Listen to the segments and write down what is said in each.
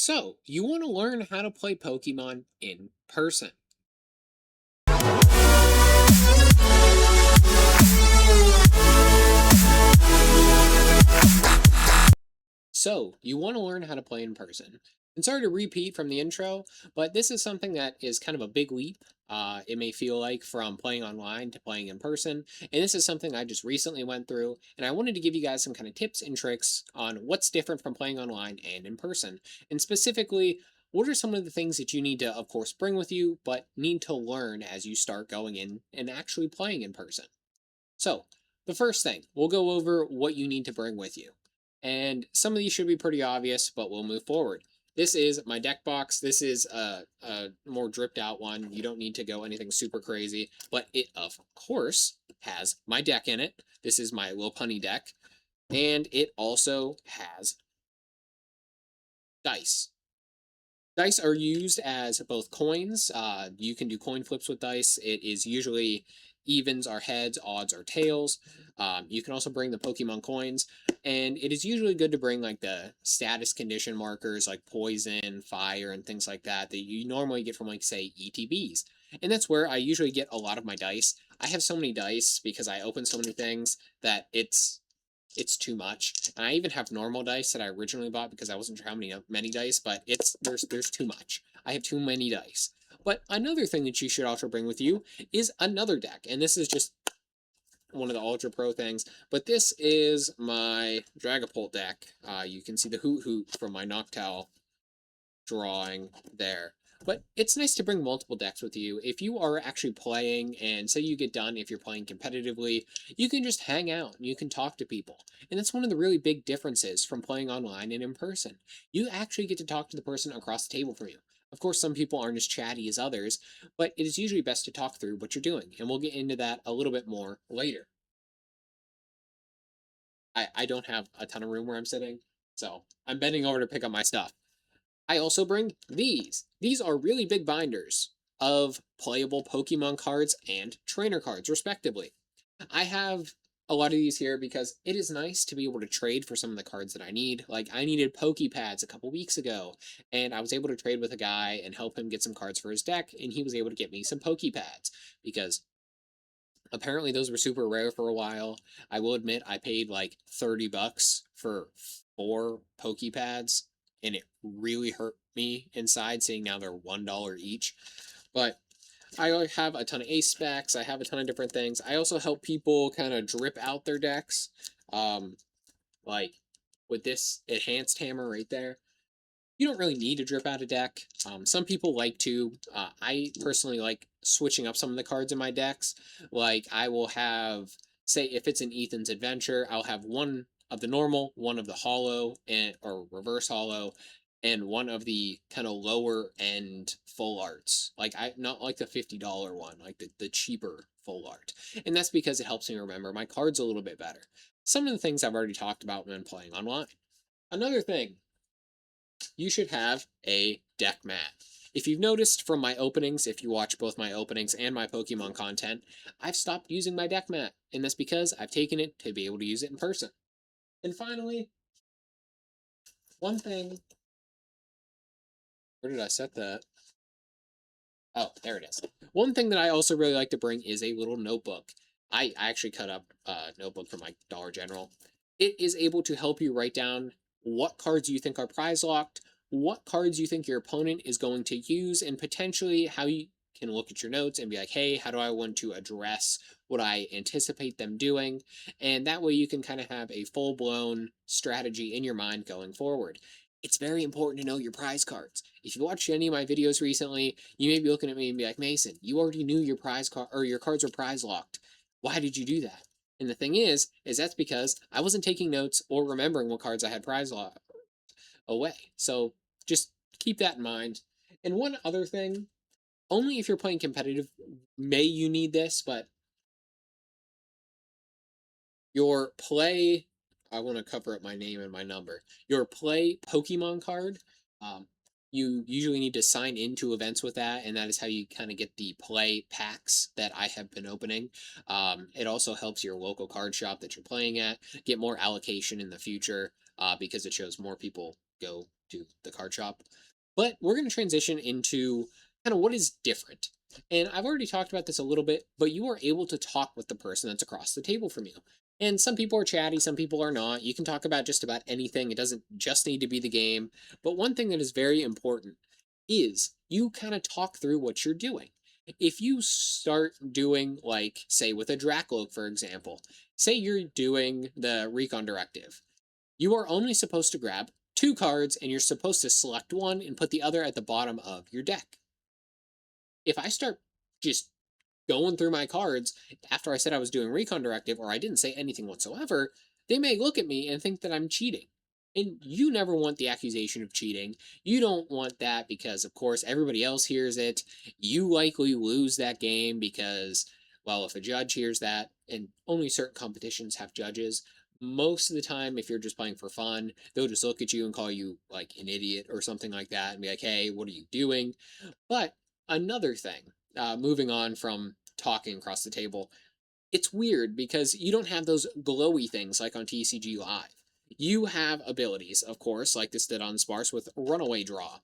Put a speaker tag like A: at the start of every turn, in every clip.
A: So, you want to learn how to play Pokemon in person. So, you want to learn how to play in person. And sorry to repeat from the intro, but this is something that is kind of a big leap. It may feel like from playing online to playing in person. And this is something I just recently went through. And I wanted to give you guys some kind of tips and tricks on what's different from playing online and in person. And specifically, what are some of the things that you need to, of course, bring with you, but need to learn as you start going in and actually playing in person? So, the first thing, we'll go over what you need to bring with you. And some of these should be pretty obvious, but we'll move forward. This is my deck box. This is a more dripped out one. You don't need to go anything super crazy, but it, of course, has my deck in it. This is my Lopunny deck. And it also has dice. Dice are used as both coins. You can do coin flips with dice. It is usually evens are heads, odds are tails. You can also bring the Pokemon coins, and it is usually good to bring like the status condition markers like poison, fire, and things like that you normally get from like say ETBs. And that's where I usually get a lot of my dice. I have so many dice because I open so many things that it's too much. And I even have normal dice that I originally bought because I wasn't sure how many dice, but there's too much. I have too many dice. But another thing that you should also bring with you is another deck, and this is just one of the Ultra Pro things. But this is my Dragapult deck. You can see the Hoot Hoot from my Noctowl drawing there. But it's nice to bring multiple decks with you. If you are actually playing, and say you get done, if you're playing competitively, you can just hang out and you can talk to people. And that's one of the really big differences from playing online and in person. You actually get to talk to the person across the table from you. Of course, some people aren't as chatty as others, but it is usually best to talk through what you're doing. And we'll get into that a little bit more later. I don't have a ton of room where I'm sitting, so I'm bending over to pick up my stuff. I also bring these. These are really big binders of playable Pokemon cards and trainer cards, respectively. I have a lot of these here because it is nice to be able to trade for some of the cards that I need. Like, I needed Pokepads a couple weeks ago, and I was able to trade with a guy and help him get some cards for his deck, and he was able to get me some Pokepads because apparently those were super rare for a while. I will admit I paid like $30 for 4 Pokepads, and it really hurt me inside seeing now they're $1 each. But I have a ton of ace specs. I have a ton of different things. I also help people kind of drip out their decks. Like with this enhanced hammer right there. You don't really need to drip out a deck. Some people like to. I personally like switching up some of the cards in my decks. Like I will have, say, if it's an Ethan's Adventure, I'll have one of the normal, one of the hollow, and or reverse hollow, and one of the kind of lower end full arts. Like I not like the $50 one, like the cheaper full art. And that's because it helps me remember my cards a little bit better. Some of the things I've already talked about when playing online. Another thing, you should have a deck mat. If you've noticed from my openings, if you watch both my openings and my Pokemon content, I've stopped using my deck mat, and that's because I've taken it to be able to use it in person. And finally, one thing, where did I set that? Oh, there it is. One thing that I also really like to bring is a little notebook. I actually cut up a notebook from my Dollar General. It is able to help you write down what cards you think are prize locked, what cards you think your opponent is going to use, and potentially how you can look at your notes and be like, hey, how do I want to address what I anticipate them doing? And that way you can kind of have a full blown strategy in your mind going forward. It's very important to know your prize cards. If you watched any of my videos recently, you may be looking at me and be like, Mason, you already knew your prize card or your cards were prize locked. Why did you do that? And the thing is that's because I wasn't taking notes or remembering what cards I had prize locked away. So just keep that in mind. And one other thing, only if you're playing competitive may you need this, but your play, I want to cover up my name and my number. Your play Pokemon card, you usually need to sign into events with that, and that is how you kind of get the play packs that I have been opening. It also helps your local card shop that you're playing at get more allocation in the future because it shows more people go to the card shop. But we're going to transition into kind of what is different. And I've already talked about this a little bit, but you are able to talk with the person that's across the table from you. And some people are chatty, some people are not. You can talk about just about anything. It doesn't just need to be the game. But one thing that is very important is you kind of talk through what you're doing. If you start doing, like, say, with a Dracloak, for example, say you're doing the Recon Directive, you are only supposed to grab 2 cards and you're supposed to select one and put the other at the bottom of your deck. If I start just going through my cards after I said I was doing Recon Directive or I didn't say anything whatsoever, they may look at me and think that I'm cheating. And you never want the accusation of cheating. You don't want that because, of course, everybody else hears it. You likely lose that game because, well, if a judge hears that, and only certain competitions have judges, most of the time, if you're just playing for fun, they'll just look at you and call you like an idiot or something like that and be like, hey, what are you doing? But another thing, moving on from talking across the table, it's weird because you don't have those glowy things like on TCG Live. You have abilities, of course, like this Didon Sparse with Runaway Draw.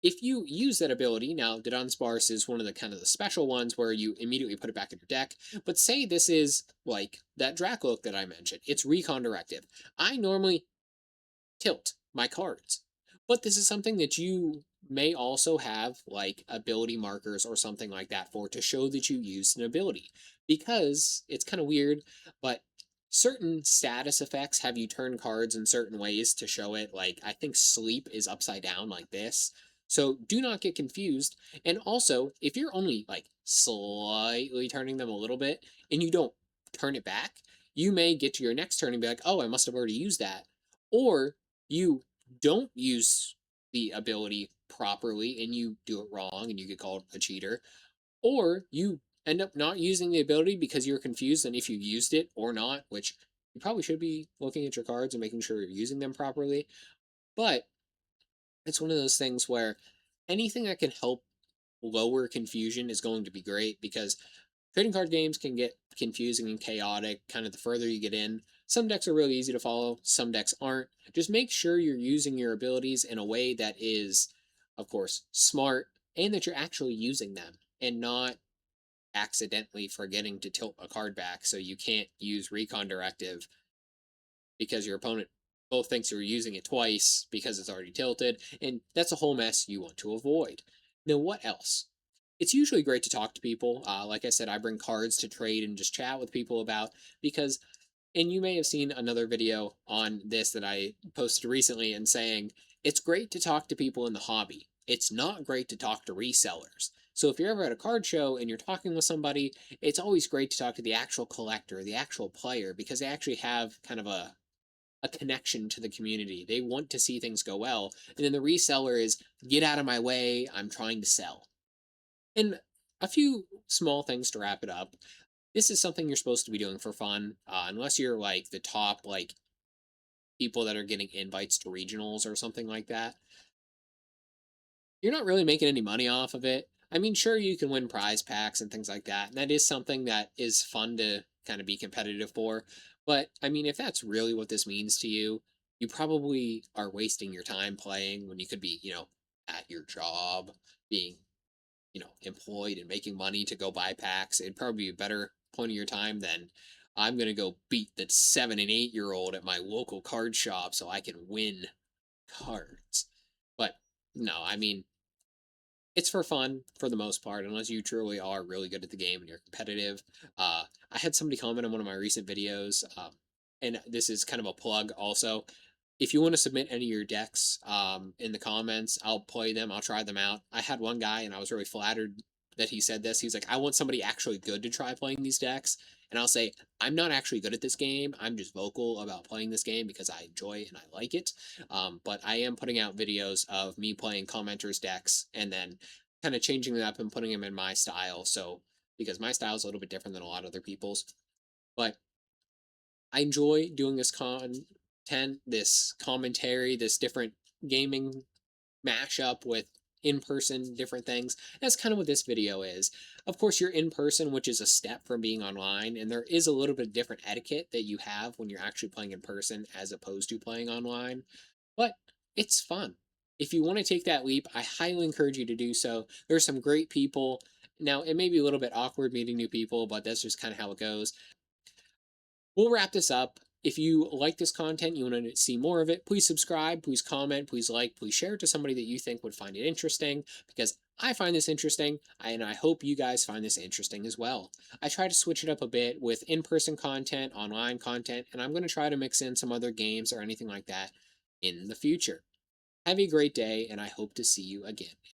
A: If you use that ability, now Didon Sparse is one of the kind of the special ones where you immediately put it back in your deck, but say this is like that Dracloak that I mentioned, it's Recon Directive. I normally tilt my cards. But this is something that you may also have like ability markers or something like that for to show that you used an ability. Because it's kind of weird, but certain status effects have you turn cards in certain ways to show it. Like I think sleep is upside down like this. So do not get confused. And also, if you're only like slightly turning them a little bit and you don't turn it back, you may get to your next turn and be like, oh, I must have already used that. Or you don't use the ability properly and you do it wrong and you get called a cheater, or you end up not using the ability because you're confused on if you used it or not, which you probably should be looking at your cards and making sure you're using them properly. But it's one of those things where anything that can help lower confusion is going to be great because trading card games can get confusing and chaotic kind of the further you get in. Some decks are really easy to follow, some decks aren't. Just make sure you're using your abilities in a way that is, of course, smart and that you're actually using them and not accidentally forgetting to tilt a card back so you can't use Recon Directive because your opponent both thinks you're using it twice because it's already tilted, and that's a whole mess you want to avoid. Now, what else? It's usually great to talk to people. Like I said, I bring cards to trade and just chat with people about because, and you may have seen another video on this that I posted recently and saying it's great to talk to people in the hobby. It's not great to talk to resellers. So if you're ever at a card show and you're talking with somebody, it's always great to talk to the actual collector, the actual player, because they actually have kind of a connection to the community. They want to see things go well. And then the reseller is, get out of my way, I'm trying to sell. And a few small things to wrap it up. This is something you're supposed to be doing for fun, unless you're like the top like people that are getting invites to regionals or something like that. You're not really making any money off of it. I mean, sure, you can win prize packs and things like that, and that is something that is fun to kind of be competitive for. But I mean, if that's really what this means to you, you probably are wasting your time playing when you could be, at your job, being, employed and making money to go buy packs. It'd probably be a better point of your time than I'm going to go beat that 7 and 8-year-old at my local card shop so I can win cards. But no, I mean, it's for fun for the most part, unless you truly are really good at the game and you're competitive. I had somebody comment on one of my recent videos, and this is kind of a plug also. If you want to submit any of your decks in the comments, I'll play them, I'll try them out. I had one guy, and I was really flattered that he said this. He's like, I want somebody actually good to try playing these decks. And I'll say, I'm not actually good at this game. I'm just vocal about playing this game because I enjoy it and I like it. But I am putting out videos of me playing commenters decks and then kind of changing them up and putting them in my style. So, because my style is a little bit different than a lot of other people's. But I enjoy doing this content, this commentary, this different gaming mashup with in-person different things. That's kind of what this video is. Of course, you're in person, which is a step from being online, and there is a little bit of different etiquette that you have when you're actually playing in person as opposed to playing online. But It's fun. If you want to take that leap, I highly encourage you to do so. There's some great people. Now, it may be a little bit awkward meeting new people, but that's just kind of how it goes. We'll wrap this up. If you like this content, you want to see more of it, please subscribe, please comment, please like, please share it to somebody that you think would find it interesting, because I find this interesting, and I hope you guys find this interesting as well. I try to switch it up a bit with in-person content, online content, and I'm going to try to mix in some other games or anything like that in the future. Have a great day, and I hope to see you again.